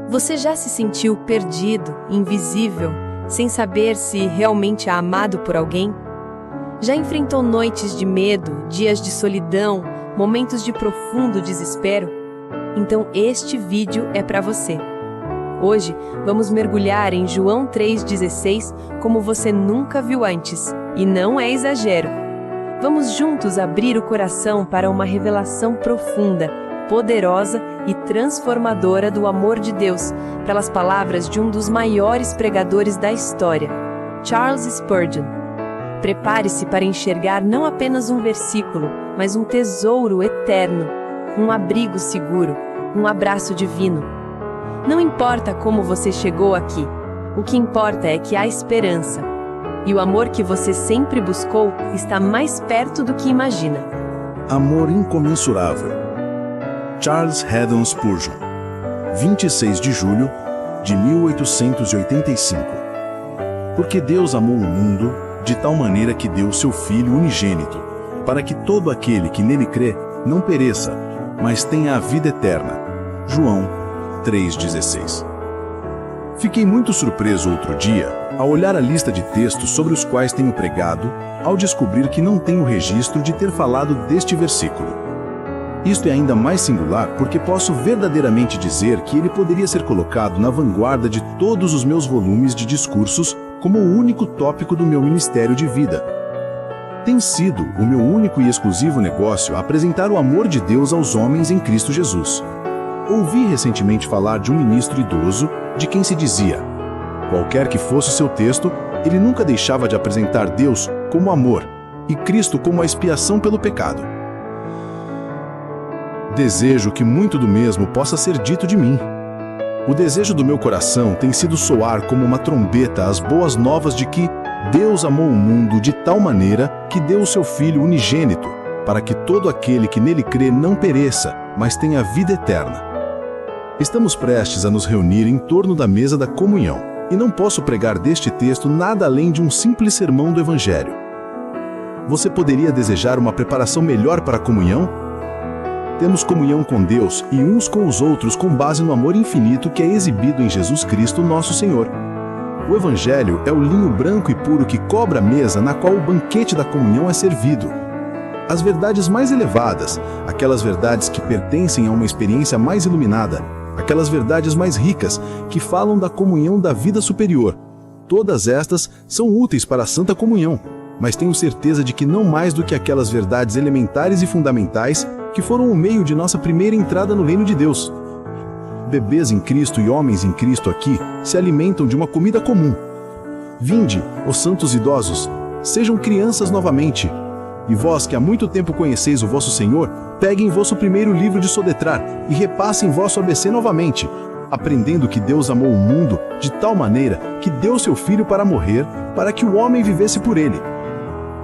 Você já se sentiu perdido, invisível, sem saber se realmente é amado por alguém? Já enfrentou noites de medo, dias de solidão, momentos de profundo desespero? Então este vídeo é para você. Hoje vamos mergulhar em João 3,16 como você nunca viu antes, e não é exagero. Vamos juntos abrir o coração para uma revelação profunda, poderosa e transformadora do amor de Deus, pelas palavras de um dos maiores pregadores da história, Charles Spurgeon. Prepare-se para enxergar não apenas um versículo, mas um tesouro eterno, um abrigo seguro, um abraço divino. Não importa como você chegou aqui, o que importa é que há esperança. E o amor que você sempre buscou está mais perto do que imagina. Amor incomensurável. Charles Haddon Spurgeon, 26 de julho de 1885. Porque Deus amou o mundo de tal maneira que deu seu Filho unigênito, para que todo aquele que nele crê não pereça, mas tenha a vida eterna. João 3,16. Fiquei muito surpreso outro dia, ao olhar a lista de textos sobre os quais tenho pregado, ao descobrir que não tenho registro de ter falado deste versículo. Isto é ainda mais singular porque posso verdadeiramente dizer que ele poderia ser colocado na vanguarda de todos os meus volumes de discursos como o único tópico do meu ministério de vida. Tem sido o meu único e exclusivo negócio apresentar o amor de Deus aos homens em Cristo Jesus. Ouvi recentemente falar de um ministro idoso de quem se dizia: qualquer que fosse o seu texto, ele nunca deixava de apresentar Deus como amor e Cristo como a expiação pelo pecado. Desejo que muito do mesmo possa ser dito de mim. O desejo do meu coração tem sido soar como uma trombeta as boas novas de que Deus amou o mundo de tal maneira que deu o seu Filho unigênito, para que todo aquele que nele crê não pereça, mas tenha vida eterna. Estamos prestes a nos reunir em torno da mesa da comunhão, e não posso pregar deste texto nada além de um simples sermão do Evangelho. Você poderia desejar uma preparação melhor para a comunhão? Temos comunhão com Deus e uns com os outros com base no amor infinito que é exibido em Jesus Cristo, nosso Senhor. O Evangelho é o linho branco e puro que cobre a mesa na qual o banquete da comunhão é servido. As verdades mais elevadas, aquelas verdades que pertencem a uma experiência mais iluminada, aquelas verdades mais ricas que falam da comunhão da vida superior, todas estas são úteis para a Santa Comunhão, mas tenho certeza de que não mais do que aquelas verdades elementares e fundamentais que foram o meio de nossa primeira entrada no reino de Deus. Bebês em Cristo e homens em Cristo aqui se alimentam de uma comida comum. Vinde, ó santos idosos, sejam crianças novamente. E vós que há muito tempo conheceis o vosso Senhor, peguem vosso primeiro livro de soletrar e repassem vosso ABC novamente, aprendendo que Deus amou o mundo de tal maneira que deu seu Filho para morrer, para que o homem vivesse por ele.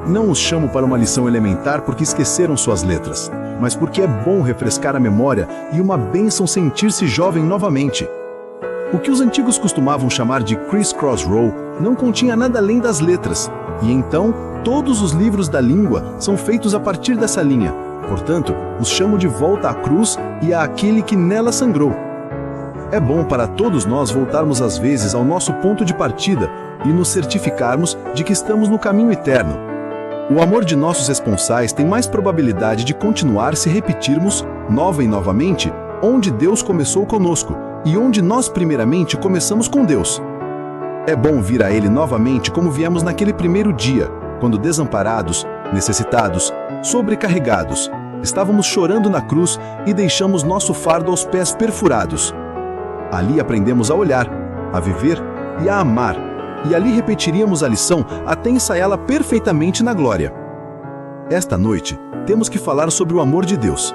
Não os chamo para uma lição elementar porque esqueceram suas letras, mas porque é bom refrescar a memória e uma bênção sentir-se jovem novamente. O que os antigos costumavam chamar de criss-cross row não continha nada além das letras, e então todos os livros da língua são feitos a partir dessa linha. Portanto, os chamo de volta à cruz e àquele que nela sangrou. É bom para todos nós voltarmos às vezes ao nosso ponto de partida e nos certificarmos de que estamos no caminho eterno. O amor de nossos responsais tem mais probabilidade de continuar se repetirmos, nova e novamente, onde Deus começou conosco e onde nós primeiramente começamos com Deus. É bom vir a Ele novamente como viemos naquele primeiro dia, quando desamparados, necessitados, sobrecarregados, estávamos chorando na cruz e deixamos nosso fardo aos pés perfurados. Ali aprendemos a olhar, a viver e a amar, e ali repetiríamos a lição até ensaiá-la perfeitamente na glória. Esta noite, temos que falar sobre o amor de Deus.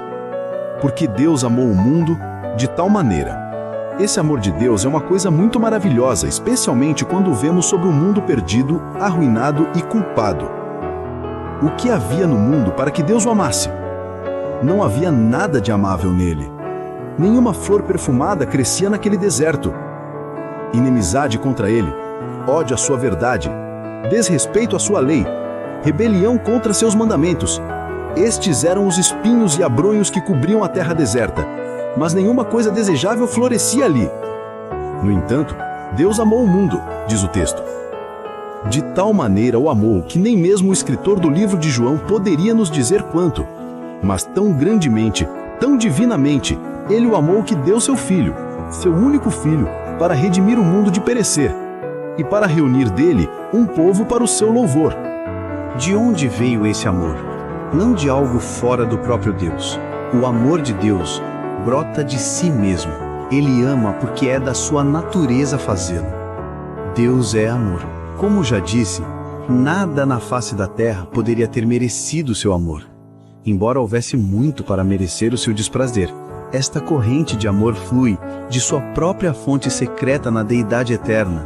Porque Deus amou o mundo de tal maneira. Esse amor de Deus é uma coisa muito maravilhosa, especialmente quando o vemos sobre um mundo perdido, arruinado e culpado. O que havia no mundo para que Deus o amasse? Não havia nada de amável nele. Nenhuma flor perfumada crescia naquele deserto. Inimizade contra ele, ódio à sua verdade, desrespeito à sua lei, rebelião contra seus mandamentos. Estes eram os espinhos e abrolhos que cobriam a terra deserta, mas nenhuma coisa desejável florescia ali. No entanto, Deus amou o mundo, diz o texto. De tal maneira o amou que nem mesmo o escritor do livro de João poderia nos dizer quanto. Mas tão grandemente, tão divinamente, ele o amou que deu seu filho, seu único filho, para redimir o mundo de perecer, e para reunir dele um povo para o seu louvor. De onde veio esse amor? Não de algo fora do próprio Deus. O amor de Deus brota de si mesmo. Ele ama porque é da sua natureza fazê-lo. Deus é amor. Como já disse, nada na face da terra poderia ter merecido seu amor. Embora houvesse muito para merecer o seu desprazer, esta corrente de amor flui de sua própria fonte secreta na deidade eterna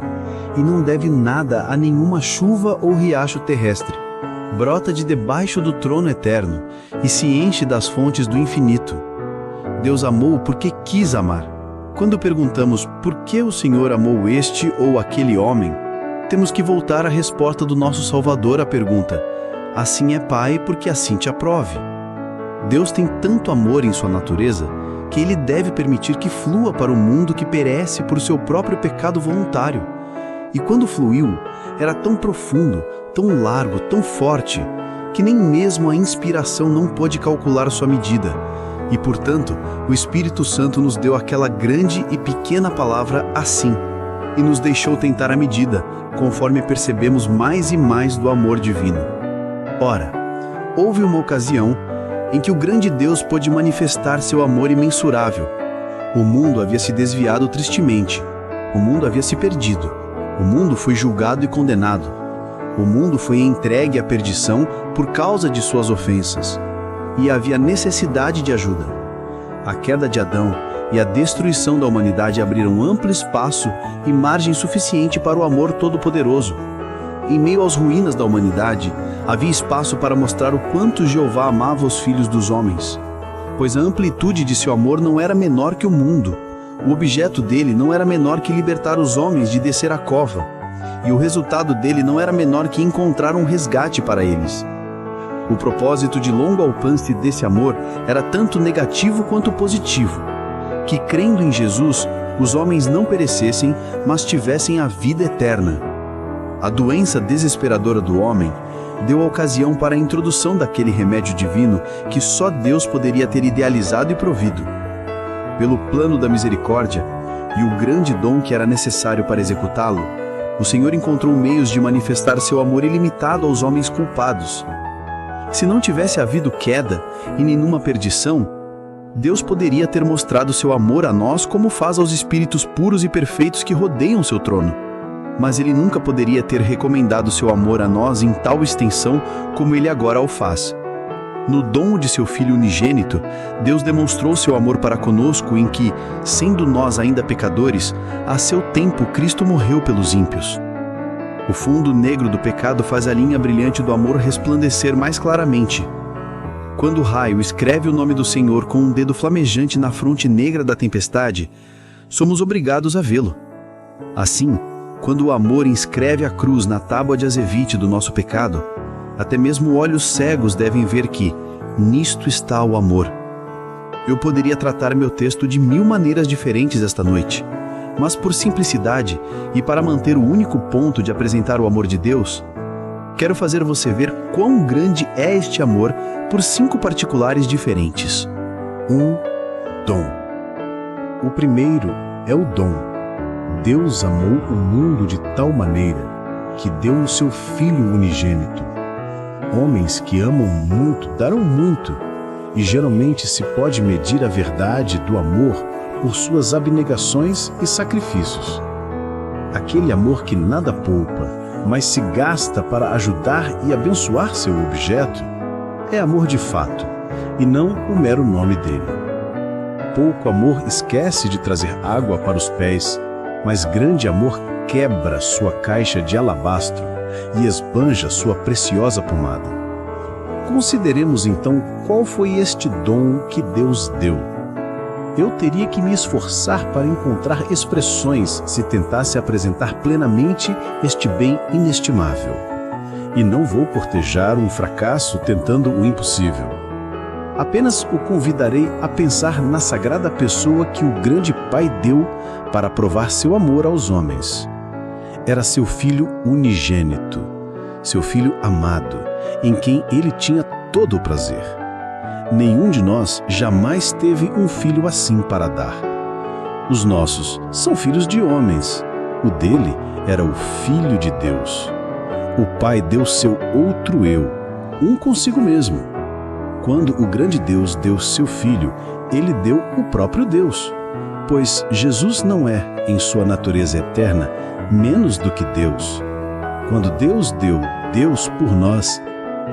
e não deve nada a nenhuma chuva ou riacho terrestre. Brota de debaixo do trono eterno e se enche das fontes do infinito. Deus amou porque quis amar. Quando perguntamos por que o Senhor amou este ou aquele homem, temos que voltar à resposta do nosso Salvador à pergunta: assim é Pai porque assim te aprove. Deus tem tanto amor em sua natureza que Ele deve permitir que flua para o mundo que perece por seu próprio pecado voluntário. E quando fluiu, era tão profundo, tão largo, tão forte, que nem mesmo a inspiração não pôde calcular sua medida. E, portanto, o Espírito Santo nos deu aquela grande e pequena palavra assim, e nos deixou tentar a medida, conforme percebemos mais e mais do amor divino. Ora, houve uma ocasião em que o grande Deus pôde manifestar seu amor imensurável. O mundo havia se desviado tristemente, o mundo havia se perdido. O mundo foi julgado e condenado. O mundo foi entregue à perdição por causa de suas ofensas. E havia necessidade de ajuda. A queda de Adão e a destruição da humanidade abriram amplo espaço e margem suficiente para o amor todo-poderoso. Em meio às ruínas da humanidade, havia espaço para mostrar o quanto Jeová amava os filhos dos homens. Pois a amplitude de seu amor não era menor que o mundo. O objeto dele não era menor que libertar os homens de descer a cova, e o resultado dele não era menor que encontrar um resgate para eles. O propósito de longo alcance desse amor era tanto negativo quanto positivo, que crendo em Jesus, os homens não perecessem, mas tivessem a vida eterna. A doença desesperadora do homem deu a ocasião para a introdução daquele remédio divino que só Deus poderia ter idealizado e provido. Pelo plano da misericórdia e o grande dom que era necessário para executá-lo, o Senhor encontrou meios de manifestar seu amor ilimitado aos homens culpados. Se não tivesse havido queda e nenhuma perdição, Deus poderia ter mostrado seu amor a nós como faz aos espíritos puros e perfeitos que rodeiam seu trono. Mas Ele nunca poderia ter recomendado seu amor a nós em tal extensão como Ele agora o faz. No dom de seu Filho unigênito, Deus demonstrou seu amor para conosco em que, sendo nós ainda pecadores, a seu tempo Cristo morreu pelos ímpios. O fundo negro do pecado faz a linha brilhante do amor resplandecer mais claramente. Quando o raio escreve o nome do Senhor com um dedo flamejante na fronte negra da tempestade, somos obrigados a vê-lo. Assim, quando o amor inscreve a cruz na tábua de azevite do nosso pecado, até mesmo olhos cegos devem ver que nisto está o amor. Eu poderia tratar meu texto de 1000 maneiras diferentes esta noite, mas por simplicidade e para manter o único ponto de apresentar o amor de Deus, quero fazer você ver quão grande é este amor por 5 particulares diferentes. Dom. O primeiro é o dom. Deus amou o mundo de tal maneira que deu o seu Filho unigênito. Homens que amam muito darão muito, e geralmente se pode medir a verdade do amor por suas abnegações e sacrifícios. Aquele amor que nada poupa, mas se gasta para ajudar e abençoar seu objeto, é amor de fato, e não o mero nome dele. Pouco amor esquece de trazer água para os pés, mas grande amor quebra sua caixa de alabastro e esbanja sua preciosa pomada. Consideremos então qual foi este dom que Deus deu. Eu teria que me esforçar para encontrar expressões se tentasse apresentar plenamente este bem inestimável. E não vou cortejar um fracasso tentando o impossível. Apenas o convidarei a pensar na sagrada pessoa que o grande Pai deu para provar seu amor aos homens. Era seu filho unigênito, seu filho amado, em quem ele tinha todo o prazer. Nenhum de nós jamais teve um filho assim para dar. Os nossos são filhos de homens. O dele era o Filho de Deus. O Pai deu seu outro eu, um consigo mesmo. Quando o grande Deus deu seu Filho, ele deu o próprio Deus. Pois Jesus não é, em sua natureza eterna, menos do que Deus. Quando Deus deu Deus por nós,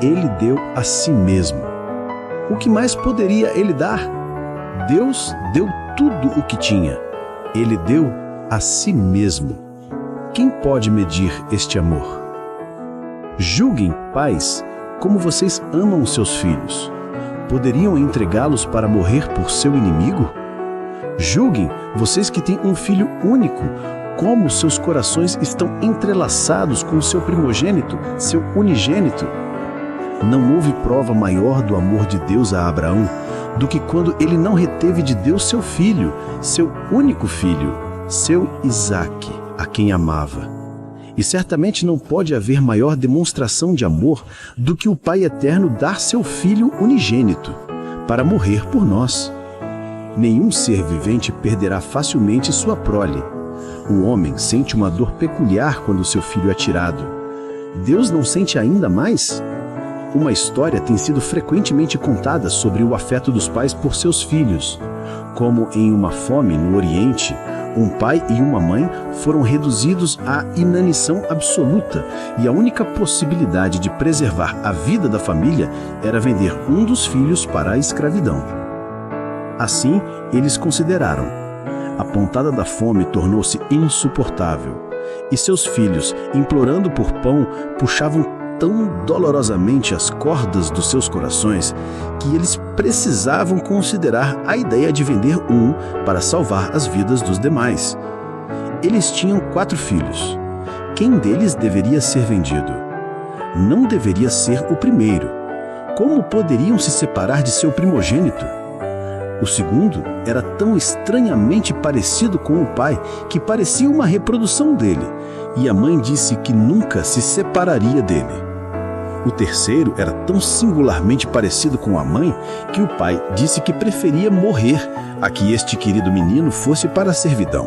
ele deu a si mesmo. O que mais poderia ele dar? Deus deu tudo o que tinha. Ele deu a si mesmo. Quem pode medir este amor? Julguem, pais, como vocês amam seus filhos. Poderiam entregá-los para morrer por seu inimigo? Julguem, vocês que têm um filho único, como seus corações estão entrelaçados com o seu primogênito, seu unigênito. Não houve prova maior do amor de Deus a Abraão do que quando ele não reteve de Deus seu filho, seu único filho, seu Isaque, a quem amava. E certamente não pode haver maior demonstração de amor do que o Pai Eterno dar seu Filho unigênito para morrer por nós. Nenhum ser vivente perderá facilmente sua prole. O homem sente uma dor peculiar quando seu filho é tirado. Deus não sente ainda mais? Uma história tem sido frequentemente contada sobre o afeto dos pais por seus filhos. Como em uma fome no Oriente, um pai e uma mãe foram reduzidos à inanição absoluta e a única possibilidade de preservar a vida da família era vender um dos filhos para a escravidão. Assim, eles consideraram. A pontada da fome tornou-se insuportável e seus filhos, implorando por pão, puxavam tão dolorosamente as cordas dos seus corações que eles precisavam considerar a ideia de vender um para salvar as vidas dos demais. Eles tinham 4 filhos. Quem deles deveria ser vendido? Não deveria ser o primeiro. Como poderiam se separar de seu primogênito? O segundo era tão estranhamente parecido com o pai que parecia uma reprodução dele, e a mãe disse que nunca se separaria dele. O terceiro era tão singularmente parecido com a mãe que o pai disse que preferia morrer a que este querido menino fosse para a servidão.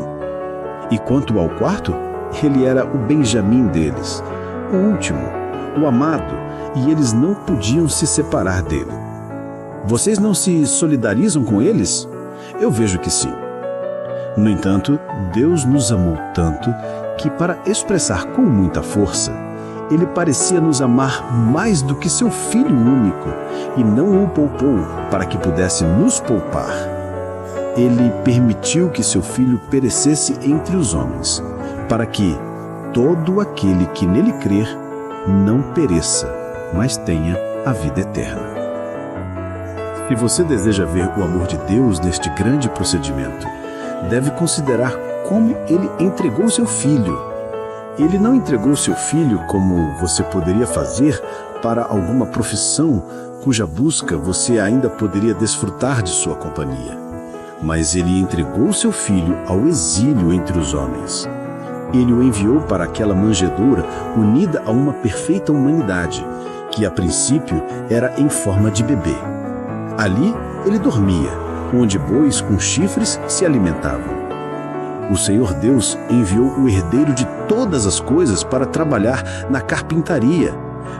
E quanto ao quarto, ele era o Benjamim deles, o último, o amado, e eles não podiam se separar dele. Vocês não se solidarizam com eles? Eu vejo que sim. No entanto, Deus nos amou tanto que, para expressar com muita força, ele parecia nos amar mais do que seu filho único e não o poupou para que pudesse nos poupar. Ele permitiu que seu filho perecesse entre os homens, para que todo aquele que nele crer não pereça, mas tenha a vida eterna. Se você deseja ver o amor de Deus neste grande procedimento, deve considerar como ele entregou seu filho. Ele não entregou seu filho como você poderia fazer para alguma profissão cuja busca você ainda poderia desfrutar de sua companhia. Mas ele entregou seu filho ao exílio entre os homens. Ele o enviou para aquela manjedoura unida a uma perfeita humanidade, que a princípio era em forma de bebê. Ali ele dormia, onde bois com chifres se alimentavam. O Senhor Deus enviou o herdeiro de todas as coisas para trabalhar na carpintaria,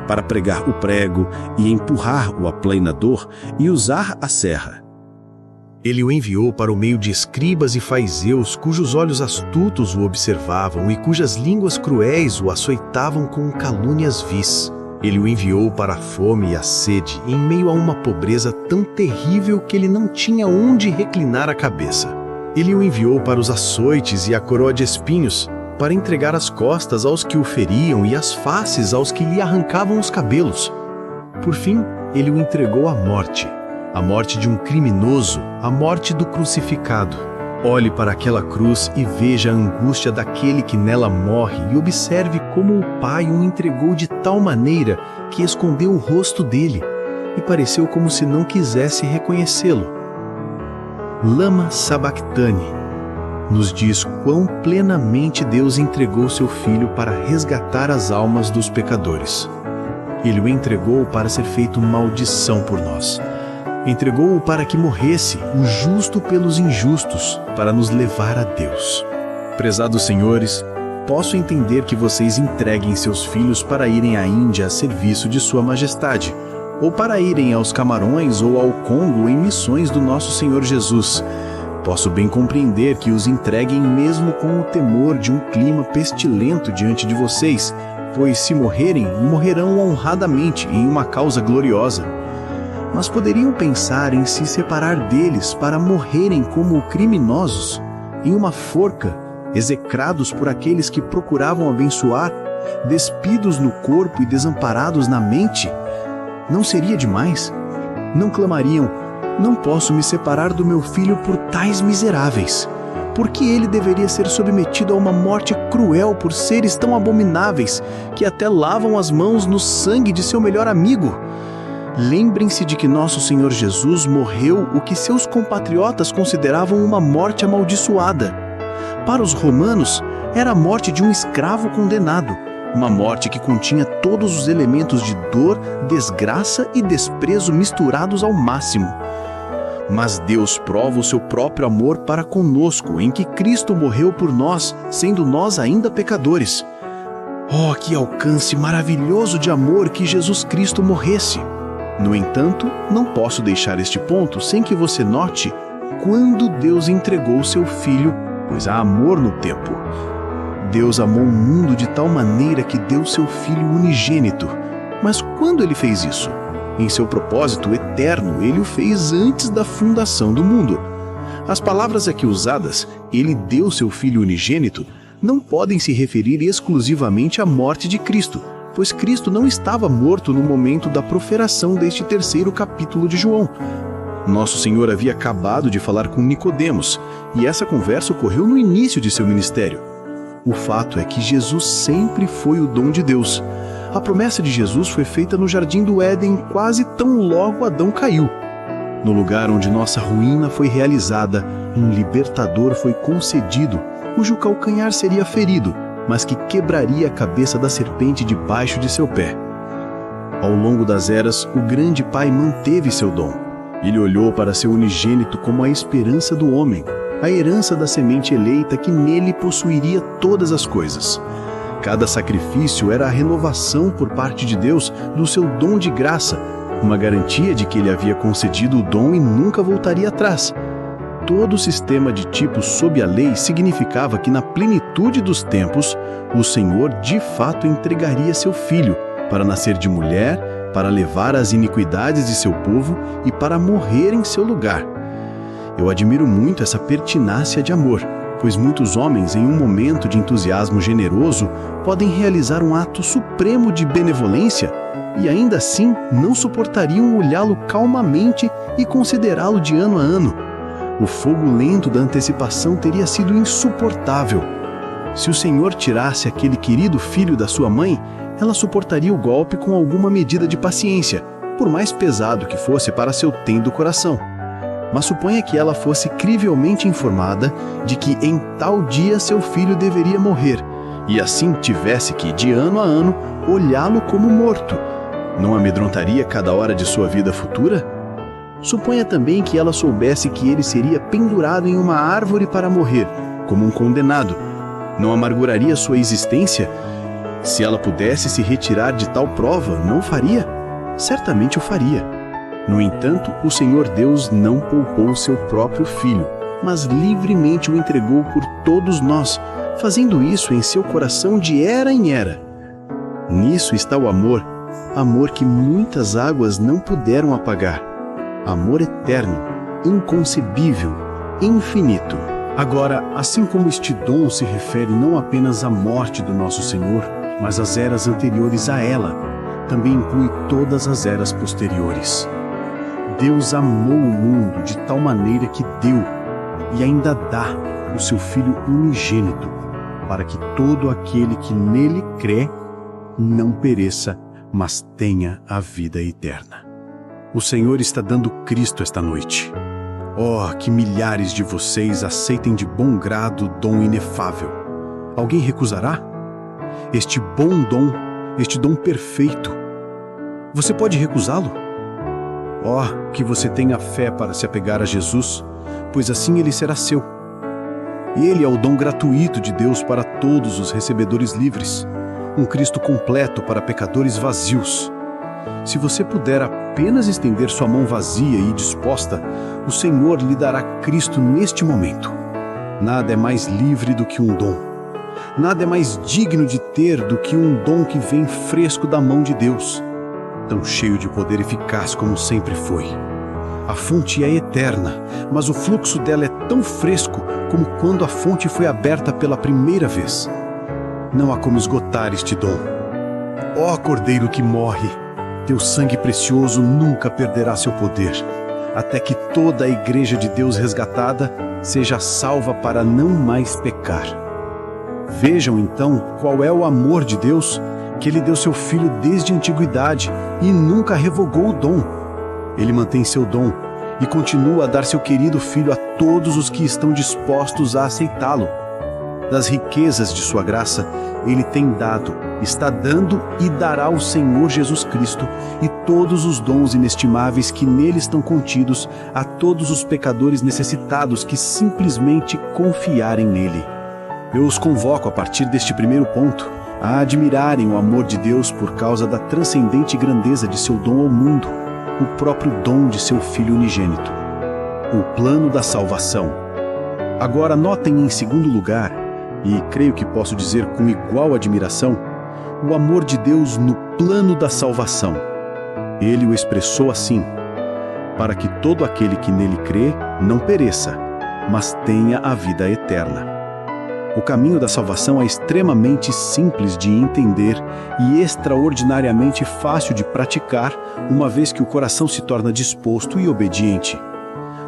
para pregar o prego e empurrar o aplanador e usar a serra. Ele o enviou para o meio de escribas e fariseus, cujos olhos astutos o observavam e cujas línguas cruéis o açoitavam com calúnias vis. Ele o enviou para a fome e a sede, em meio a uma pobreza tão terrível que ele não tinha onde reclinar a cabeça. Ele o enviou para os açoites e a coroa de espinhos, para entregar as costas aos que o feriam e as faces aos que lhe arrancavam os cabelos. Por fim, ele o entregou à morte, a morte de um criminoso, a morte do crucificado. Olhe para aquela cruz e veja a angústia daquele que nela morre e observe como o Pai o entregou de tal maneira que escondeu o rosto dele e pareceu como se não quisesse reconhecê-lo. Lama sabachthani. nos diz quão plenamente Deus entregou seu Filho para resgatar as almas dos pecadores. Ele o entregou para ser feito maldição por nós. Entregou-o para que morresse, o justo pelos injustos, para nos levar a Deus. Prezados senhores, posso entender que vocês entreguem seus filhos para irem à Índia a serviço de Sua Majestade, ou para irem aos Camarões ou ao Congo em missões do nosso Senhor Jesus. Posso bem compreender que os entreguem mesmo com o temor de um clima pestilento diante de vocês, pois se morrerem, morrerão honradamente em uma causa gloriosa. Mas poderiam pensar em se separar deles para morrerem como criminosos, em uma forca, execrados por aqueles que procuravam abençoar, despidos no corpo e desamparados na mente? Não seria demais? Não clamariam: não posso me separar do meu filho por tais miseráveis? Por que ele deveria ser submetido a uma morte cruel por seres tão abomináveis que até lavam as mãos no sangue de seu melhor amigo? Lembrem-se de que nosso Senhor Jesus morreu o que seus compatriotas consideravam uma morte amaldiçoada. Para os romanos, era a morte de um escravo condenado, uma morte que continha todos os elementos de dor, desgraça e desprezo misturados ao máximo. Mas Deus prova o seu próprio amor para conosco, em que Cristo morreu por nós, sendo nós ainda pecadores. Oh, que alcance maravilhoso de amor que Jesus Cristo morresse! No entanto, não posso deixar este ponto sem que você note quando Deus entregou seu Filho, pois há amor no tempo. Deus amou o mundo de tal maneira que deu seu Filho unigênito. Mas quando ele fez isso? Em seu propósito eterno, ele o fez antes da fundação do mundo. As palavras aqui usadas, ele deu seu Filho unigênito, não podem se referir exclusivamente à morte de Cristo, pois Cristo não estava morto no momento da proferação deste 3º capítulo de João. Nosso Senhor havia acabado de falar com Nicodemos, e essa conversa ocorreu no início de seu ministério. O fato é que Jesus sempre foi o dom de Deus. A promessa de Jesus foi feita no jardim do Éden quase tão logo Adão caiu. No lugar onde nossa ruína foi realizada, um libertador foi concedido, cujo calcanhar seria ferido, mas que quebraria a cabeça da serpente debaixo de seu pé. Ao longo das eras, o grande Pai manteve seu dom. Ele olhou para seu unigênito como a esperança do homem, a herança da semente eleita que nele possuiria todas as coisas. Cada sacrifício era a renovação por parte de Deus do seu dom de graça, uma garantia de que ele havia concedido o dom e nunca voltaria atrás. Todo o sistema de tipos sob a lei significava que na plenitude dos tempos, o Senhor de fato entregaria seu Filho para nascer de mulher, para levar as iniquidades de seu povo e para morrer em seu lugar. Eu admiro muito essa pertinácia de amor, pois muitos homens, em um momento de entusiasmo generoso, podem realizar um ato supremo de benevolência e ainda assim não suportariam olhá-lo calmamente e considerá-lo de ano a ano. O fogo lento da antecipação teria sido insuportável. Se o Senhor tirasse aquele querido filho da sua mãe, ela suportaria o golpe com alguma medida de paciência, por mais pesado que fosse para seu tendo coração. Mas suponha que ela fosse crivelmente informada de que em tal dia seu filho deveria morrer, e assim tivesse que, de ano a ano, olhá-lo como morto. Não amedrontaria cada hora de sua vida futura? Suponha também que ela soubesse que ele seria pendurado em uma árvore para morrer, como um condenado. Não amarguraria sua existência? Se ela pudesse se retirar de tal prova, não faria? Certamente o faria. No entanto, o Senhor Deus não poupou seu próprio Filho, mas livremente o entregou por todos nós, fazendo isso em seu coração de era em era. Nisso está o amor, amor que muitas águas não puderam apagar. Amor eterno, inconcebível, infinito. Agora, assim como este dom se refere não apenas à morte do nosso Senhor, mas às eras anteriores a ela, também inclui todas as eras posteriores. Deus amou o mundo de tal maneira que deu, e ainda dá, o seu Filho unigênito, para que todo aquele que nele crê não pereça, mas tenha a vida eterna. O Senhor está dando Cristo esta noite. Oh, que milhares de vocês aceitem de bom grado o dom inefável. Alguém recusará? Este bom dom, este dom perfeito, você pode recusá-lo? Oh, que você tenha fé para se apegar a Jesus, pois assim ele será seu. E ele é o dom gratuito de Deus para todos os recebedores livres, um Cristo completo para pecadores vazios. Se você puder apenas estender sua mão vazia e disposta, o Senhor lhe dará Cristo neste momento. Nada é mais livre do que um dom. Nada é mais digno de ter do que um dom que vem fresco da mão de Deus, tão cheio de poder eficaz como sempre foi. A fonte é eterna, mas o fluxo dela é tão fresco como quando a fonte foi aberta pela primeira vez. Não há como esgotar este dom. Ó Cordeiro que morre, teu sangue precioso nunca perderá seu poder, até que toda a Igreja de Deus resgatada seja salva para não mais pecar. Vejam então qual é o amor de Deus, que Ele deu seu Filho desde a antiguidade e nunca revogou o dom. Ele mantém seu dom e continua a dar seu querido Filho a todos os que estão dispostos a aceitá-lo. Das riquezas de sua graça, Ele tem dado, está dando e dará ao Senhor Jesus Cristo e todos os dons inestimáveis que nele estão contidos a todos os pecadores necessitados que simplesmente confiarem nele. Eu os convoco a partir deste primeiro ponto a admirarem o amor de Deus por causa da transcendente grandeza de seu dom ao mundo, o próprio dom de seu Filho unigênito, o plano da salvação. Agora notem em segundo lugar, e creio que posso dizer com igual admiração, o amor de Deus no plano da salvação. Ele o expressou assim: para que todo aquele que nele crê não pereça, mas tenha a vida eterna. O caminho da salvação é extremamente simples de entender e extraordinariamente fácil de praticar, uma vez que o coração se torna disposto e obediente.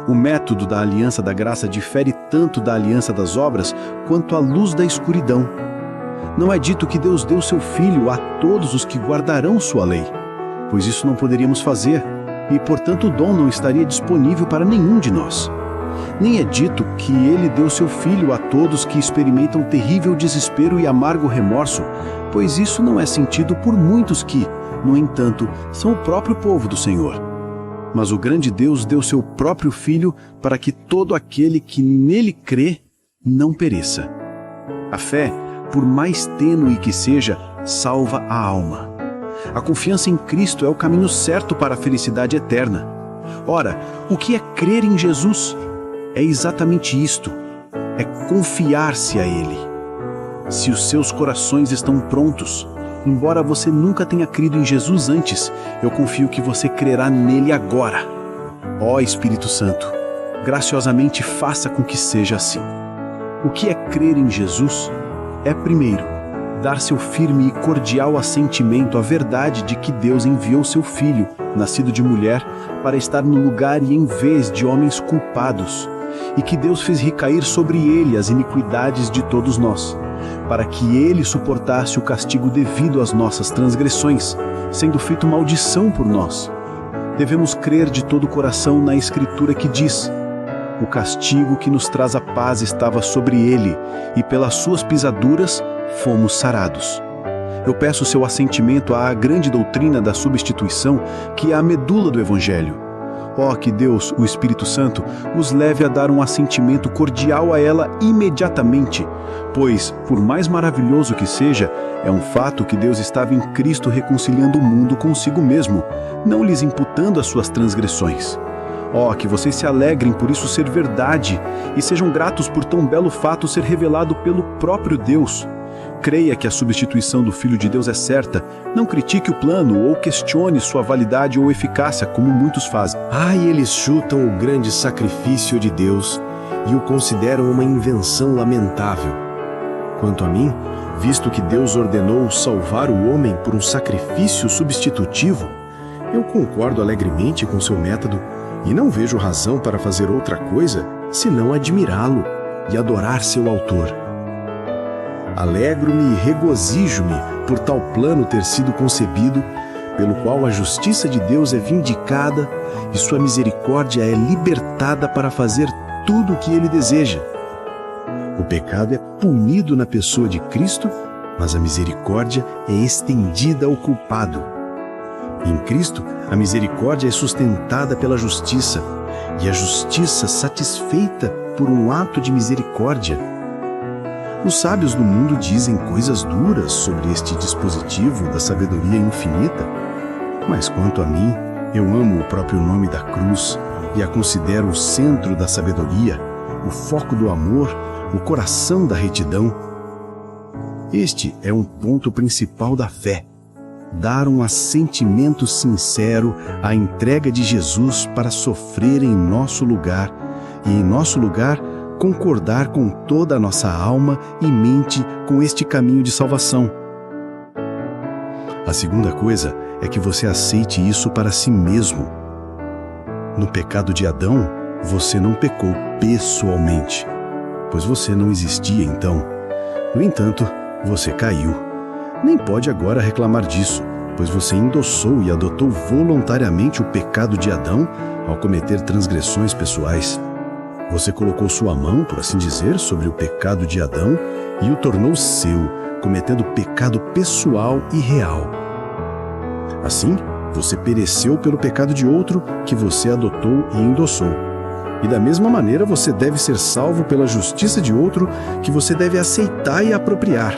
O método da aliança da graça difere tanto da aliança das obras quanto a luz da escuridão. Não é dito que Deus deu seu Filho a todos os que guardarão sua lei, pois isso não poderíamos fazer, e portanto o dom não estaria disponível para nenhum de nós. Nem é dito que Ele deu seu Filho a todos que experimentam terrível desespero e amargo remorso, pois isso não é sentido por muitos que, no entanto, são o próprio povo do Senhor. Mas o grande Deus deu seu próprio Filho para que todo aquele que nele crê não pereça. A fé, por mais tênue que seja, salva a alma. A confiança em Cristo é o caminho certo para a felicidade eterna. Ora, o que é crer em Jesus? É exatamente isto, é confiar-se a Ele. Se os seus corações estão prontos, embora você nunca tenha crido em Jesus antes, eu confio que você crerá nele agora. Ó Espírito Santo, graciosamente faça com que seja assim. O que é crer em Jesus? É, primeiro, dar seu firme e cordial assentimento à verdade de que Deus enviou seu Filho, nascido de mulher, para estar no lugar e em vez de homens culpados, e que Deus fez recair sobre ele as iniquidades de todos nós, para que ele suportasse o castigo devido às nossas transgressões, sendo feito maldição por nós. Devemos crer de todo o coração na Escritura que diz: o castigo que nos traz a paz estava sobre ele, e pelas suas pisaduras fomos sarados. Eu peço seu assentimento à grande doutrina da substituição, que é a medula do Evangelho. Ó, que Deus, o Espírito Santo, os leve a dar um assentimento cordial a ela imediatamente, pois, por mais maravilhoso que seja, é um fato que Deus estava em Cristo reconciliando o mundo consigo mesmo, não lhes imputando as suas transgressões. Ó, que vocês se alegrem por isso ser verdade e sejam gratos por tão belo fato ser revelado pelo próprio Deus. Creia que a substituição do Filho de Deus é certa, não critique o plano ou questione sua validade ou eficácia, como muitos fazem. Ai, eles chutam o grande sacrifício de Deus e o consideram uma invenção lamentável. Quanto a mim, visto que Deus ordenou salvar o homem por um sacrifício substitutivo, eu concordo alegremente com seu método e não vejo razão para fazer outra coisa senão admirá-lo e adorar seu autor. Alegro-me e regozijo-me por tal plano ter sido concebido, pelo qual a justiça de Deus é vindicada e sua misericórdia é libertada para fazer tudo o que ele deseja. O pecado é punido na pessoa de Cristo, mas a misericórdia é estendida ao culpado. Em Cristo, a misericórdia é sustentada pela justiça, e a justiça satisfeita por um ato de misericórdia. Os sábios do mundo dizem coisas duras sobre este dispositivo da sabedoria infinita, mas quanto a mim, eu amo o próprio nome da cruz e a considero o centro da sabedoria, o foco do amor, o coração da retidão. Este é um ponto principal da fé: dar um assentimento sincero à entrega de Jesus para sofrer em nosso lugar e, em nosso lugar, concordar com toda a nossa alma e mente com este caminho de salvação. A segunda coisa é que você aceite isso para si mesmo. No pecado de Adão, você não pecou pessoalmente, pois você não existia então. No entanto, você caiu. Nem pode agora reclamar disso, pois você endossou e adotou voluntariamente o pecado de Adão ao cometer transgressões pessoais. Você colocou sua mão, por assim dizer, sobre o pecado de Adão e o tornou seu, cometendo pecado pessoal e real. Assim, você pereceu pelo pecado de outro que você adotou e endossou. E da mesma maneira você deve ser salvo pela justiça de outro que você deve aceitar e apropriar.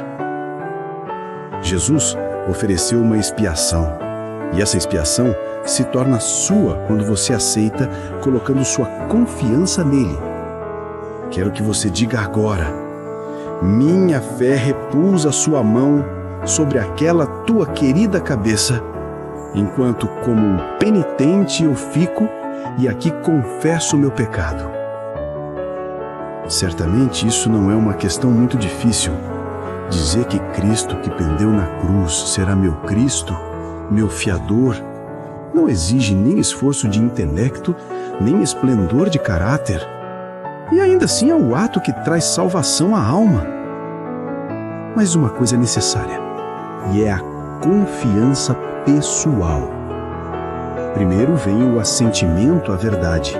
Jesus ofereceu uma expiação, e essa expiação se torna sua quando você aceita, colocando sua confiança nele. Quero que você diga agora: minha fé repousa sua mão sobre aquela tua querida cabeça, enquanto como um penitente eu fico e aqui confesso o meu pecado. Certamente isso não é uma questão muito difícil. Dizer que Cristo que pendeu na cruz será meu Cristo, meu fiador, não exige nem esforço de intelecto, nem esplendor de caráter. E ainda assim é o ato que traz salvação à alma. Mas uma coisa é necessária, e é a confiança pessoal. Primeiro vem o assentimento à verdade,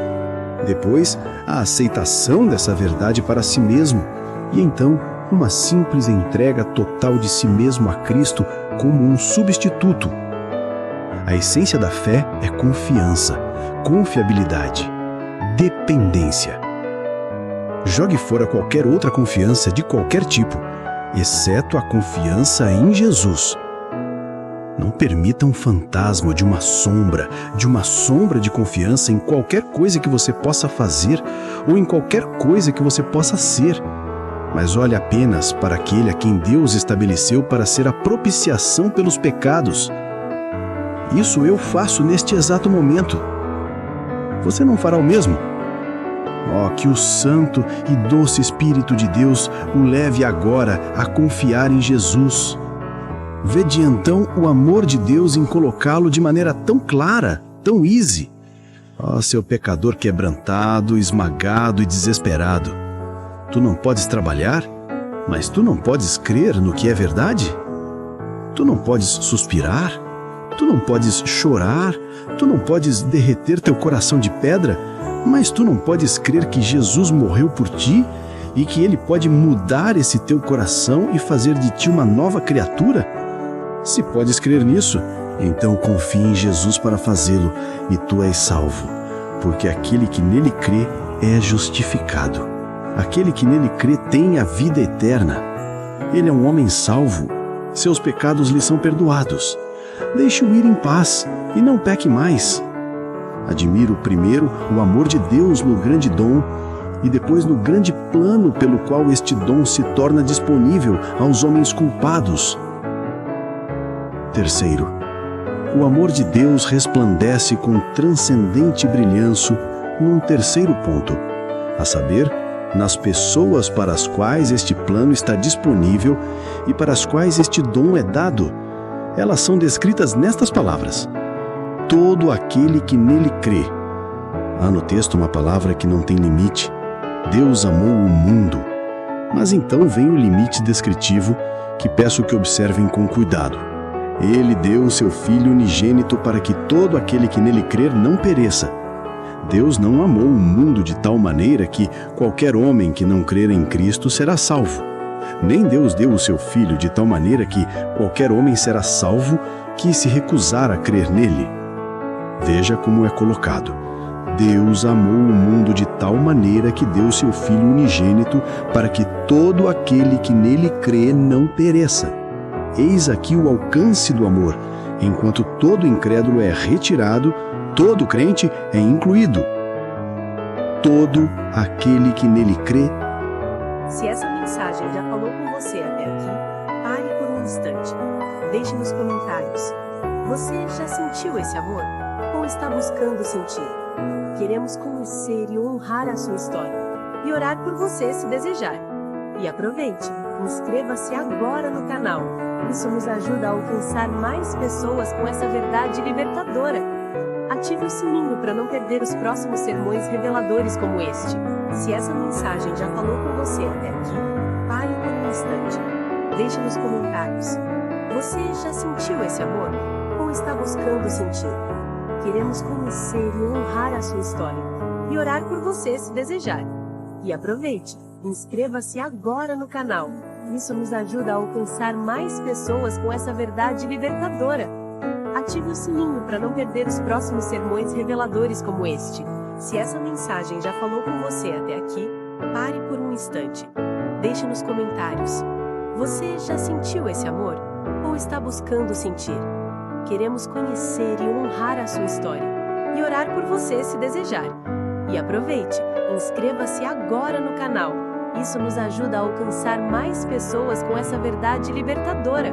depois a aceitação dessa verdade para si mesmo, e então uma simples entrega total de si mesmo a Cristo como um substituto. A essência da fé é confiança, confiabilidade, dependência. Jogue fora qualquer outra confiança de qualquer tipo, exceto a confiança em Jesus. Não permita um fantasma de uma sombra de confiança em qualquer coisa que você possa fazer ou em qualquer coisa que você possa ser. Mas olhe apenas para aquele a quem Deus estabeleceu para ser a propiciação pelos pecados. Isso eu faço neste exato momento. Você não fará o mesmo? Oh, que o Santo e doce Espírito de Deus o leve agora a confiar em Jesus. Vede então o amor de Deus em colocá-lo de maneira tão clara, tão easy. Oh, seu pecador quebrantado, esmagado e desesperado. Tu não podes trabalhar, mas tu não podes crer no que é verdade? Tu não podes suspirar? Tu não podes chorar? Tu não podes derreter teu coração de pedra? Mas tu não podes crer que Jesus morreu por ti e que Ele pode mudar esse teu coração e fazer de ti uma nova criatura? Se podes crer nisso, então confie em Jesus para fazê-lo e tu és salvo, porque aquele que nele crê é justificado. Aquele que nele crê tem a vida eterna. Ele é um homem salvo. Seus pecados lhe são perdoados. Deixe-o ir em paz e não peque mais. Admiro primeiro o amor de Deus no grande dom e depois no grande plano pelo qual este dom se torna disponível aos homens culpados. Terceiro, o amor de Deus resplandece com transcendente brilhanço num terceiro ponto, a saber, nas pessoas para as quais este plano está disponível e para as quais este dom é dado. Elas são descritas nestas palavras: todo aquele que nele crê. Há no texto uma palavra que não tem limite. Deus amou o mundo. Mas então vem o limite descritivo que peço que observem com cuidado. Ele deu o seu Filho unigênito para que todo aquele que nele crer não pereça. Deus não amou o mundo de tal maneira que qualquer homem que não crer em Cristo será salvo. Nem Deus deu o seu Filho de tal maneira que qualquer homem será salvo que se recusar a crer nele. Veja como é colocado. Deus amou o mundo de tal maneira que deu o seu Filho unigênito para que todo aquele que nele crê não pereça. Eis aqui o alcance do amor. Enquanto todo incrédulo é retirado, todo crente é incluído. Todo aquele que nele crê. Se essa mensagem já falou com você até aqui, pare por um instante. Deixe nos comentários. Você já sentiu esse amor? Ou está buscando sentir? Queremos conhecer e honrar a sua história e orar por você se desejar. E aproveite, inscreva-se agora no canal. Isso nos ajuda a alcançar mais pessoas com essa verdade libertadora. Ative o sininho para não perder os próximos sermões reveladores como este. Se essa mensagem já falou com você até aqui, pare por um instante. Deixe nos comentários. Você já sentiu esse amor? Ou está buscando sentir? Queremos conhecer e honrar a sua história e orar por você se desejar. E aproveite, inscreva-se agora no canal. Isso nos ajuda a alcançar mais pessoas com essa verdade libertadora. Ative o sininho para não perder os próximos sermões reveladores como este. Se essa mensagem já falou com você até aqui, pare por um instante. Deixe nos comentários. Você já sentiu esse amor? Ou está buscando sentir? Queremos conhecer e honrar a sua história e orar por você se desejar. E aproveite, inscreva-se agora no canal. Isso nos ajuda a alcançar mais pessoas com essa verdade libertadora.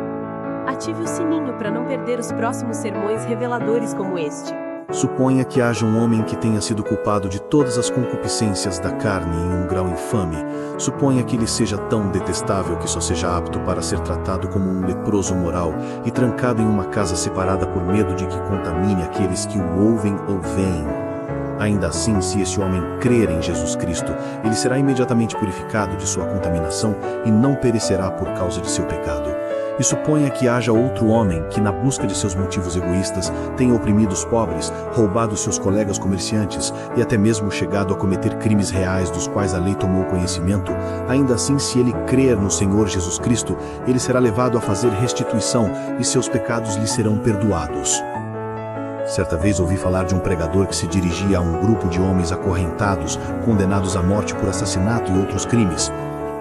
Ative o sininho para não perder os próximos sermões reveladores como este. Suponha que haja um homem que tenha sido culpado de todas as concupiscências da carne em um grau infame. Suponha que ele seja tão detestável que só seja apto para ser tratado como um leproso moral e trancado em uma casa separada por medo de que contamine aqueles que o ouvem ou veem. Ainda assim, se esse homem crer em Jesus Cristo, ele será imediatamente purificado de sua contaminação e não perecerá por causa de seu pecado. E suponha que haja outro homem que, na busca de seus motivos egoístas, tenha oprimido os pobres, roubado seus colegas comerciantes e até mesmo chegado a cometer crimes reais dos quais a lei tomou conhecimento. Ainda assim, se ele crer no Senhor Jesus Cristo, ele será levado a fazer restituição e seus pecados lhe serão perdoados. Certa vez ouvi falar de um pregador que se dirigia a um grupo de homens acorrentados, condenados à morte por assassinato e outros crimes.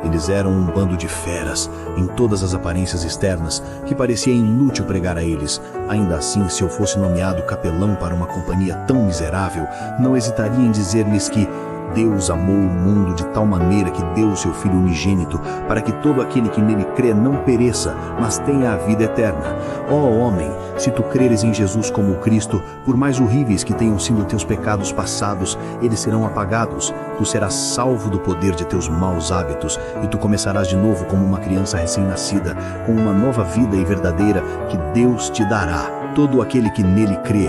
Eles eram um bando de feras, em todas as aparências externas, que parecia inútil pregar a eles. Ainda assim, se eu fosse nomeado capelão para uma companhia tão miserável, não hesitaria em dizer-lhes que Deus amou o mundo de tal maneira que deu o seu Filho unigênito, para que todo aquele que nele crê não pereça, mas tenha a vida eterna. Ó homem, se tu creres em Jesus como o Cristo, por mais horríveis que tenham sido teus pecados passados, eles serão apagados. Tu serás salvo do poder de teus maus hábitos, e tu começarás de novo como uma criança recém-nascida, com uma nova vida e verdadeira que Deus te dará. Todo aquele que nele crê.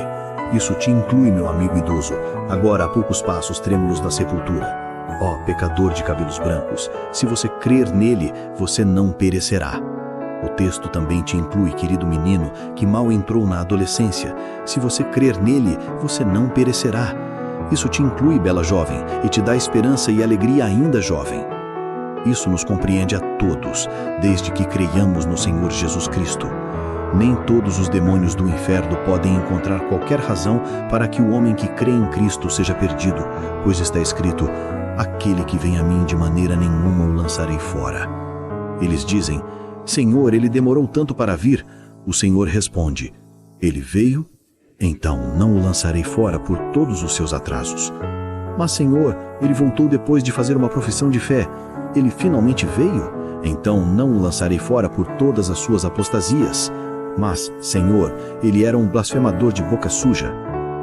Isso te inclui, meu amigo idoso, agora a poucos passos trêmulos da sepultura. Ó pecador de cabelos brancos, se você crer nele, você não perecerá. O texto também te inclui, querido menino, que mal entrou na adolescência. Se você crer nele, você não perecerá. Isso te inclui, bela jovem, e te dá esperança e alegria ainda jovem. Isso nos compreende a todos, desde que creiamos no Senhor Jesus Cristo. Nem todos os demônios do inferno podem encontrar qualquer razão para que o homem que crê em Cristo seja perdido, pois está escrito: aquele que vem a mim de maneira nenhuma o lançarei fora. Eles dizem: Senhor, ele demorou tanto para vir. O Senhor responde: ele veio, então não o lançarei fora por todos os seus atrasos. Mas, Senhor, ele voltou depois de fazer uma profissão de fé. Ele finalmente veio, então não o lançarei fora por todas as suas apostasias. Mas, Senhor, ele era um blasfemador de boca suja.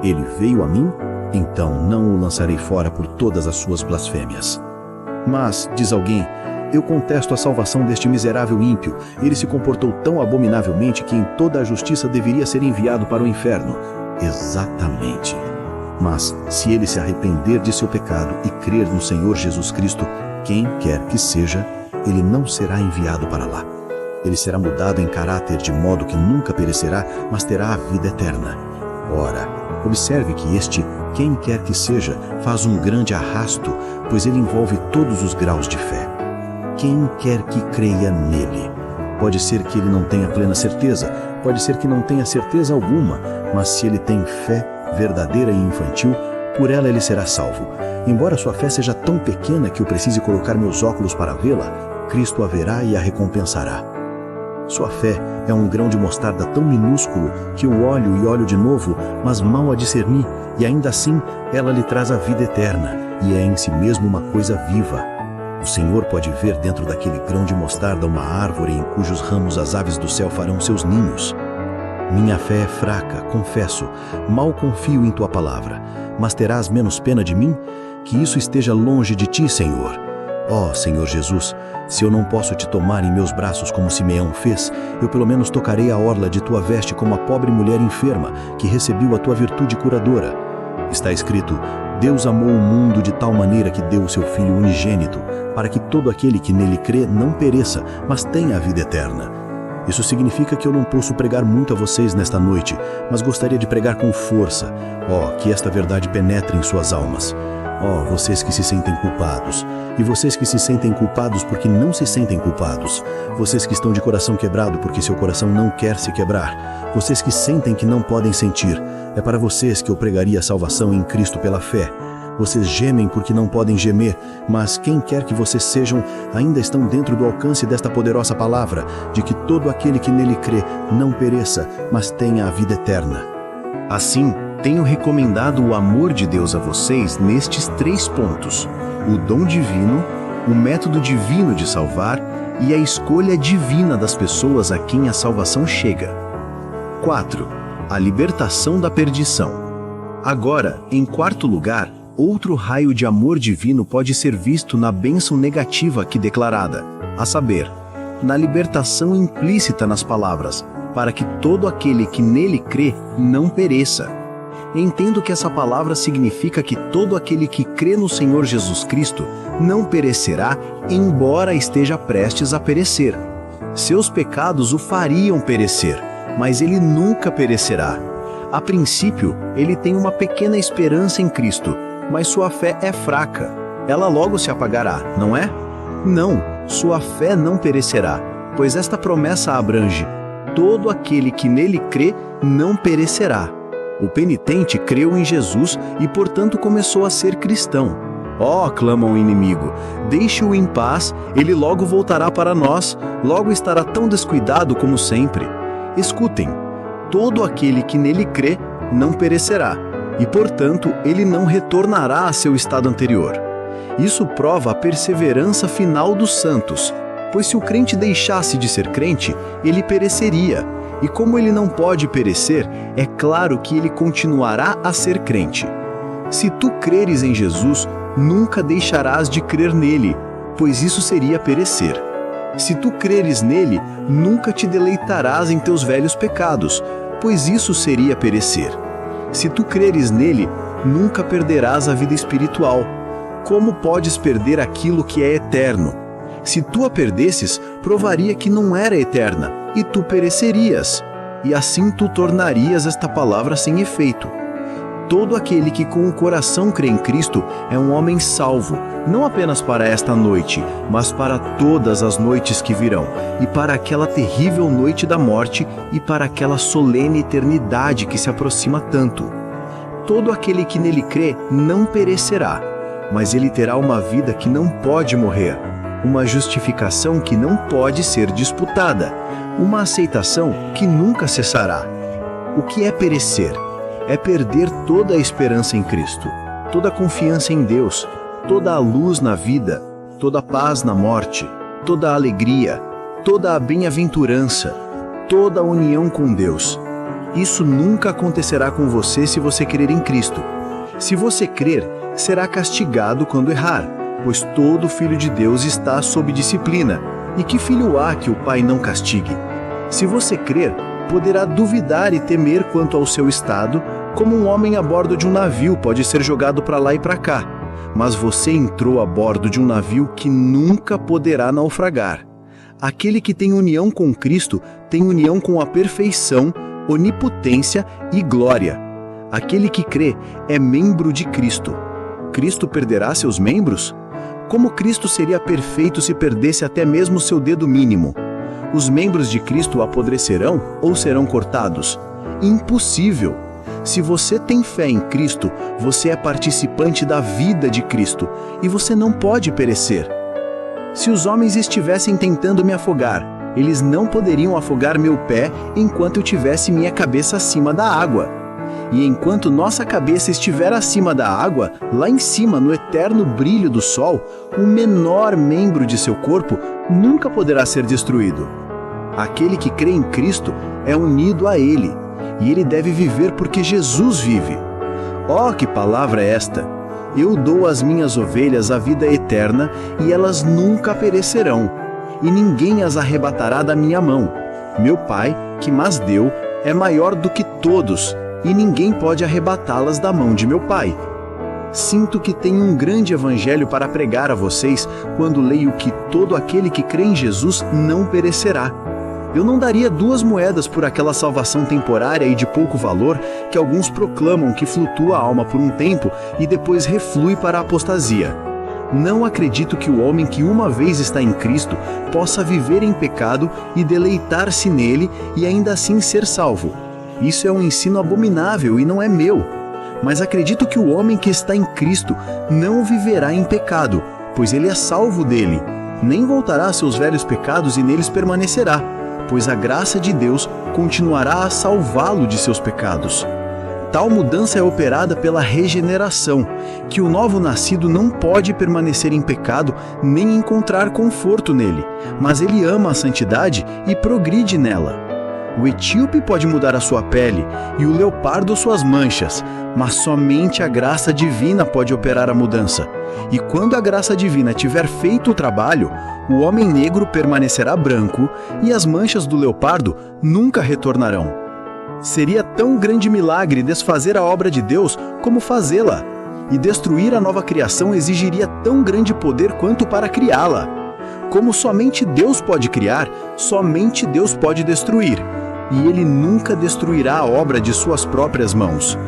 Ele veio a mim, então não o lançarei fora por todas as suas blasfêmias. Mas, diz alguém, eu contesto a salvação deste miserável ímpio. Ele se comportou tão abominavelmente que em toda a justiça deveria ser enviado para o inferno. Exatamente. Mas, se ele se arrepender de seu pecado e crer no Senhor Jesus Cristo, quem quer que seja, ele não será enviado para lá. Ele será mudado em caráter de modo que nunca perecerá, mas terá a vida eterna. Ora, observe que este, quem quer que seja, faz um grande arrasto, pois ele envolve todos os graus de fé. Quem quer que creia nele. Pode ser que ele não tenha plena certeza, pode ser que não tenha certeza alguma, mas se ele tem fé verdadeira e infantil, por ela ele será salvo. Embora sua fé seja tão pequena que eu precise colocar meus óculos para vê-la, Cristo a verá e a recompensará. Sua fé é um grão de mostarda tão minúsculo que eu olho e olho de novo, mas mal a discerni, e ainda assim ela lhe traz a vida eterna, e é em si mesmo uma coisa viva. O Senhor pode ver dentro daquele grão de mostarda uma árvore em cujos ramos as aves do céu farão seus ninhos. Minha fé é fraca, confesso, mal confio em tua palavra, mas terás menos pena de mim? Que isso esteja longe de ti, Senhor. Ó Senhor Jesus, se eu não posso te tomar em meus braços como Simeão fez, eu pelo menos tocarei a orla de tua veste como a pobre mulher enferma que recebeu a tua virtude curadora. Está escrito: Deus amou o mundo de tal maneira que deu o seu Filho unigênito, para que todo aquele que nele crê não pereça, mas tenha a vida eterna. Isso significa que eu não posso pregar muito a vocês nesta noite, mas gostaria de pregar com força. Que esta verdade penetre em suas almas. Vocês que se sentem culpados, e vocês que se sentem culpados porque não se sentem culpados, vocês que estão de coração quebrado porque seu coração não quer se quebrar, vocês que sentem que não podem sentir, é para vocês que eu pregaria a salvação em Cristo pela fé. Vocês gemem porque não podem gemer, mas quem quer que vocês sejam, ainda estão dentro do alcance desta poderosa palavra, de que todo aquele que nele crê não pereça, mas tenha a vida eterna. Assim, tenho recomendado o amor de Deus a vocês nestes 3 pontos: o dom divino, o método divino de salvar e a escolha divina das pessoas a quem a salvação chega. 4. A libertação da perdição. Agora, em 4º lugar, outro raio de amor divino pode ser visto na bênção negativa aqui declarada, a saber, na libertação implícita nas palavras, para que todo aquele que nele crê não pereça. Entendo que essa palavra significa que todo aquele que crê no Senhor Jesus Cristo não perecerá, embora esteja prestes a perecer. Seus pecados o fariam perecer, mas ele nunca perecerá. A princípio, ele tem uma pequena esperança em Cristo, mas sua fé é fraca. Ela logo se apagará, não é? Não, sua fé não perecerá, pois esta promessa abrange: todo aquele que nele crê não perecerá. O penitente creu em Jesus e, portanto, começou a ser cristão. Clama o inimigo, deixe-o em paz, ele logo voltará para nós, logo estará tão descuidado como sempre. Escutem, todo aquele que nele crê não perecerá, e, portanto, ele não retornará a seu estado anterior. Isso prova a perseverança final dos santos, pois se o crente deixasse de ser crente, ele pereceria. E como ele não pode perecer, é claro que ele continuará a ser crente. Se tu creres em Jesus, nunca deixarás de crer nele, pois isso seria perecer. Se tu creres nele, nunca te deleitarás em teus velhos pecados, pois isso seria perecer. Se tu creres nele, nunca perderás a vida espiritual. Como podes perder aquilo que é eterno? Se tu a perdesses, provaria que não era eterna, e tu perecerias, e assim tu tornarias esta palavra sem efeito. Todo aquele que com o coração crê em Cristo é um homem salvo, não apenas para esta noite, mas para todas as noites que virão, e para aquela terrível noite da morte, e para aquela solene eternidade que se aproxima tanto. Todo aquele que nele crê não perecerá, mas ele terá uma vida que não pode morrer, uma justificação que não pode ser disputada, uma aceitação que nunca cessará. O que é perecer? É perder toda a esperança em Cristo, toda a confiança em Deus, toda a luz na vida, toda a paz na morte, toda a alegria, toda a bem-aventurança, toda a união com Deus. Isso nunca acontecerá com você se você crer em Cristo. Se você crer, será castigado quando errar, pois todo filho de Deus está sob disciplina, e que filho há que o Pai não castigue? Se você crer, poderá duvidar e temer quanto ao seu estado, como um homem a bordo de um navio pode ser jogado para lá e para cá. Mas você entrou a bordo de um navio que nunca poderá naufragar. Aquele que tem união com Cristo tem união com a perfeição, onipotência e glória. Aquele que crê é membro de Cristo. Cristo perderá seus membros? Como Cristo seria perfeito se perdesse até mesmo seu dedo mínimo? Os membros de Cristo apodrecerão ou serão cortados? Impossível! Se você tem fé em Cristo, você é participante da vida de Cristo e você não pode perecer. Se os homens estivessem tentando me afogar, eles não poderiam afogar meu pé enquanto eu tivesse minha cabeça acima da água. E enquanto nossa cabeça estiver acima da água, lá em cima, no eterno brilho do sol, o menor membro de seu corpo nunca poderá ser destruído. Aquele que crê em Cristo é unido a Ele, e ele deve viver porque Jesus vive. Oh, que palavra é esta! Eu dou às minhas ovelhas a vida eterna, e elas nunca perecerão, e ninguém as arrebatará da minha mão. Meu Pai, que mas deu, é maior do que todos, e ninguém pode arrebatá-las da mão de meu Pai. Sinto que tenho um grande evangelho para pregar a vocês quando leio que todo aquele que crê em Jesus não perecerá. Eu não daria 2 moedas por aquela salvação temporária e de pouco valor que alguns proclamam que flutua a alma por um tempo e depois reflui para a apostasia. Não acredito que o homem que uma vez está em Cristo possa viver em pecado e deleitar-se nele e ainda assim ser salvo. Isso é um ensino abominável e não é meu. Mas acredito que o homem que está em Cristo não viverá em pecado, pois ele é salvo dele. Nem voltará a seus velhos pecados e neles permanecerá, pois a graça de Deus continuará a salvá-lo de seus pecados. Tal mudança é operada pela regeneração, que o novo nascido não pode permanecer em pecado nem encontrar conforto nele, mas ele ama a santidade e progride nela. O etíope pode mudar a sua pele e o leopardo suas manchas, mas somente a graça divina pode operar a mudança. E quando a graça divina tiver feito o trabalho, o homem negro permanecerá branco e as manchas do leopardo nunca retornarão. Seria tão grande milagre desfazer a obra de Deus como fazê-la, e destruir a nova criação exigiria tão grande poder quanto para criá-la. Como somente Deus pode criar, somente Deus pode destruir, e Ele nunca destruirá a obra de suas próprias mãos.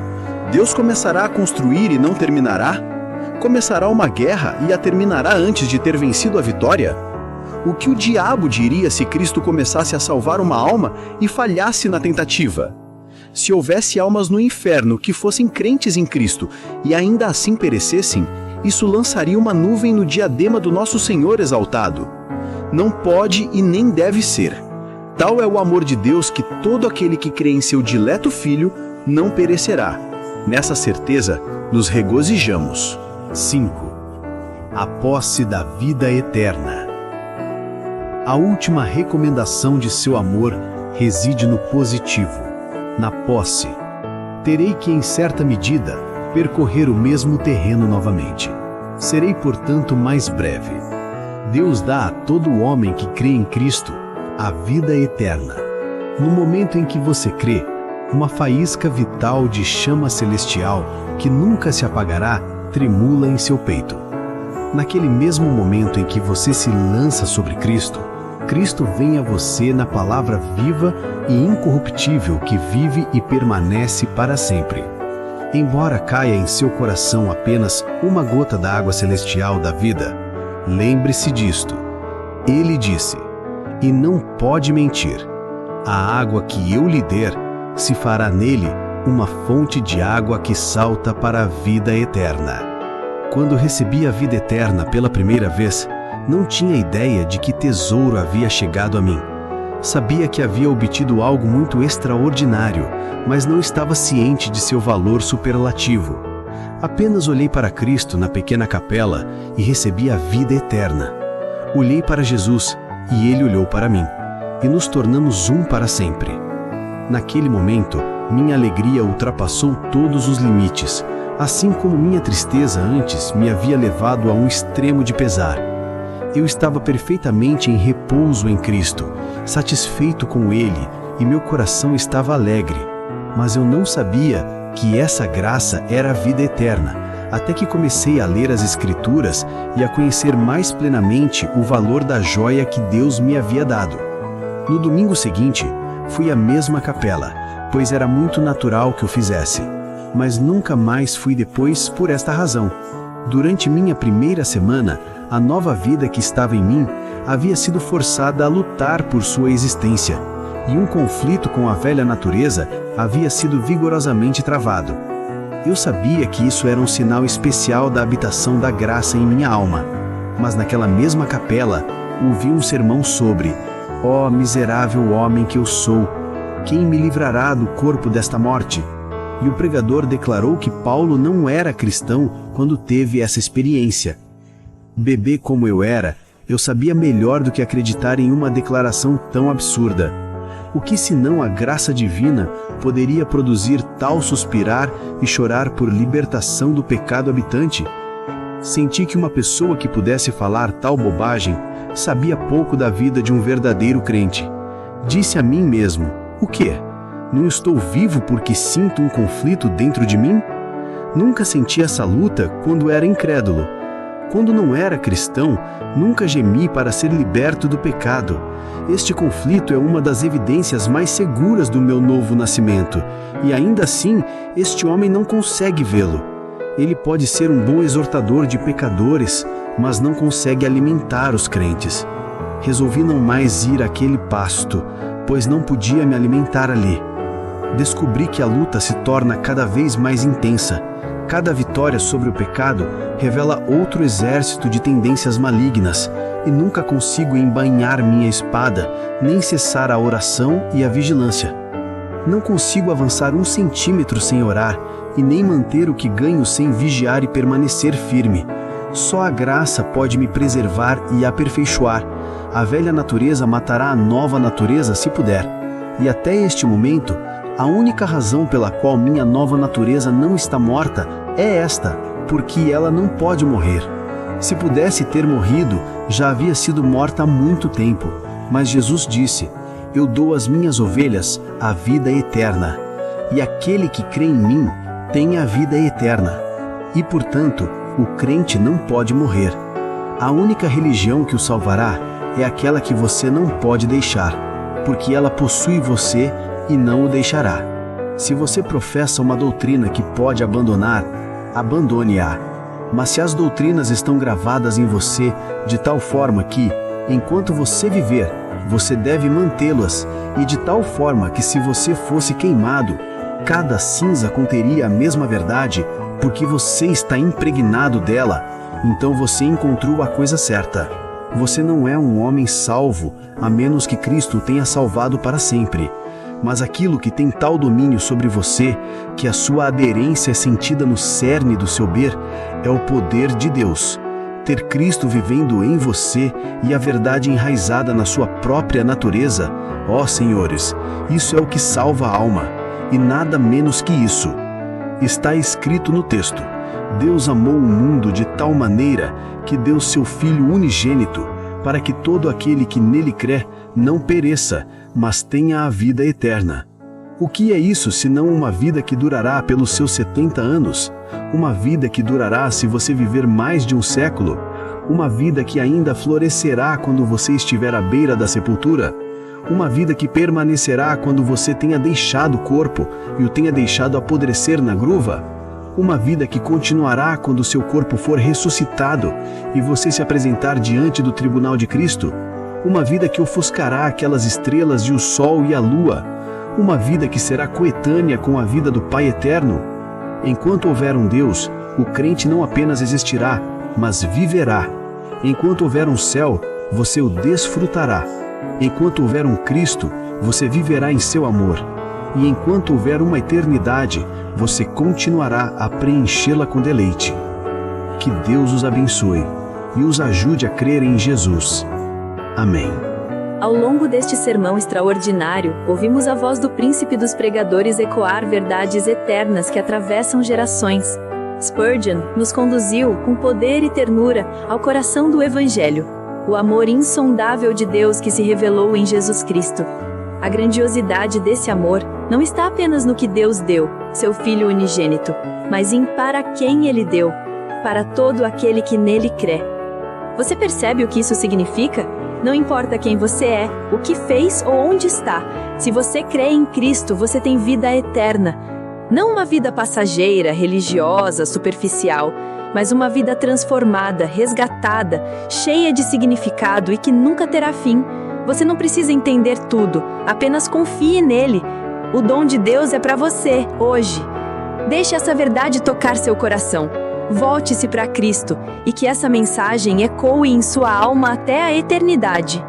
Deus começará a construir e não terminará? Começará uma guerra e a terminará antes de ter vencido a vitória? O que o diabo diria se Cristo começasse a salvar uma alma e falhasse na tentativa? Se houvesse almas no inferno que fossem crentes em Cristo e ainda assim perecessem, isso lançaria uma nuvem no diadema do nosso Senhor exaltado. Não pode e nem deve ser. Tal é o amor de Deus que todo aquele que crê em seu dileto Filho não perecerá. Nessa certeza, nos regozijamos. 5. A posse da vida eterna. A última recomendação de seu amor reside no positivo, na posse. Terei que, em certa medida, percorrer o mesmo terreno novamente. Serei, portanto, mais breve. Deus dá a todo homem que crê em Cristo a vida eterna. No momento em que você crê, uma faísca vital de chama celestial que nunca se apagará tremula em seu peito. Naquele mesmo momento em que você se lança sobre Cristo, Cristo vem a você na palavra viva e incorruptível que vive e permanece para sempre. Embora caia em seu coração apenas uma gota da água celestial da vida, lembre-se disto. Ele disse, e não pode mentir, a água que eu lhe der se fará nele uma fonte de água que salta para a vida eterna. Quando recebi a vida eterna pela primeira vez, não tinha ideia de que tesouro havia chegado a mim. Sabia que havia obtido algo muito extraordinário, mas não estava ciente de seu valor superlativo. Apenas olhei para Cristo na pequena capela e recebi a vida eterna. Olhei para Jesus e Ele olhou para mim, e nos tornamos um para sempre. Naquele momento, minha alegria ultrapassou todos os limites, assim como minha tristeza antes me havia levado a um extremo de pesar. Eu estava perfeitamente em repouso em Cristo, satisfeito com Ele, e meu coração estava alegre. Mas eu não sabia que essa graça era a vida eterna, até que comecei a ler as Escrituras e a conhecer mais plenamente o valor da joia que Deus me havia dado. No domingo seguinte, fui à mesma capela, pois era muito natural que o fizesse, mas nunca mais fui depois por esta razão. Durante minha primeira semana, a nova vida que estava em mim havia sido forçada a lutar por sua existência, e um conflito com a velha natureza havia sido vigorosamente travado. Eu sabia que isso era um sinal especial da habitação da graça em minha alma, mas naquela mesma capela ouvi um sermão sobre: ó miserável homem que eu sou, quem me livrará do corpo desta morte? E o pregador declarou que Paulo não era cristão quando teve essa experiência. Bebê como eu era, eu sabia melhor do que acreditar em uma declaração tão absurda. O que senão a graça divina poderia produzir tal suspirar e chorar por libertação do pecado habitante? Senti que uma pessoa que pudesse falar tal bobagem sabia pouco da vida de um verdadeiro crente. Disse a mim mesmo: o quê? Não estou vivo porque sinto um conflito dentro de mim? Nunca senti essa luta quando era incrédulo. Quando não era cristão, nunca gemi para ser liberto do pecado. Este conflito é uma das evidências mais seguras do meu novo nascimento, e ainda assim, este homem não consegue vê-lo. Ele pode ser um bom exortador de pecadores, mas não consegue alimentar os crentes. Resolvi não mais ir àquele pasto, pois não podia me alimentar ali. Descobri que a luta se torna cada vez mais intensa. Cada vitória sobre o pecado revela outro exército de tendências malignas, e nunca consigo embainhar minha espada, nem cessar a oração e a vigilância. Não consigo avançar 1 centímetro sem orar, e nem manter o que ganho sem vigiar e permanecer firme. Só a graça pode me preservar e aperfeiçoar. A velha natureza matará a nova natureza se puder. E até este momento, a única razão pela qual minha nova natureza não está morta é esta, porque ela não pode morrer. Se pudesse ter morrido, já havia sido morta há muito tempo. Mas Jesus disse: eu dou às minhas ovelhas a vida eterna, e aquele que crê em mim tem a vida eterna. E, portanto, o crente não pode morrer. A única religião que o salvará é aquela que você não pode deixar, porque ela possui você e não o deixará. Se você professa uma doutrina que pode abandonar, abandone-a. Mas se as doutrinas estão gravadas em você de tal forma que, enquanto você viver, você deve mantê-las, e de tal forma que se você fosse queimado, cada cinza conteria a mesma verdade, porque você está impregnado dela, então você encontrou a coisa certa. Você não é um homem salvo, a menos que Cristo o tenha salvado para sempre. Mas aquilo que tem tal domínio sobre você, que a sua aderência é sentida no cerne do seu ser, é o poder de Deus. Ter Cristo vivendo em você e a verdade enraizada na sua própria natureza, ó senhores, isso é o que salva a alma, e nada menos que isso. Está escrito no texto: Deus amou o mundo de tal maneira que deu seu Filho unigênito, para que todo aquele que nele crê não pereça, mas tenha a vida eterna. O que é isso senão uma vida que durará pelos seus 70 anos? Uma vida que durará se você viver mais de um século? Uma vida que ainda florescerá quando você estiver à beira da sepultura? Uma vida que permanecerá quando você tenha deixado o corpo e o tenha deixado apodrecer na gruva? Uma vida que continuará quando seu corpo for ressuscitado e você se apresentar diante do tribunal de Cristo? Uma vida que ofuscará aquelas estrelas e o sol e a lua? Uma vida que será coetânea com a vida do Pai Eterno? Enquanto houver um Deus, o crente não apenas existirá, mas viverá. Enquanto houver um céu, você o desfrutará. Enquanto houver um Cristo, você viverá em seu amor. E enquanto houver uma eternidade, você continuará a preenchê-la com deleite. Que Deus os abençoe e os ajude a crer em Jesus. Amém. Ao longo deste sermão extraordinário, ouvimos a voz do príncipe dos pregadores ecoar verdades eternas que atravessam gerações. Spurgeon nos conduziu, com poder e ternura, ao coração do Evangelho, o amor insondável de Deus que se revelou em Jesus Cristo. A grandiosidade desse amor não está apenas no que Deus deu, seu Filho unigênito, mas em para quem Ele deu, para todo aquele que nele crê. Você percebe o que isso significa? Não importa quem você é, o que fez ou onde está. Se você crê em Cristo, você tem vida eterna. Não uma vida passageira, religiosa, superficial, mas uma vida transformada, resgatada, cheia de significado e que nunca terá fim. Você não precisa entender tudo, apenas confie nele. O dom de Deus é para você, hoje. Deixe essa verdade tocar seu coração. Volte-se para Cristo e que essa mensagem ecoe em sua alma até a eternidade.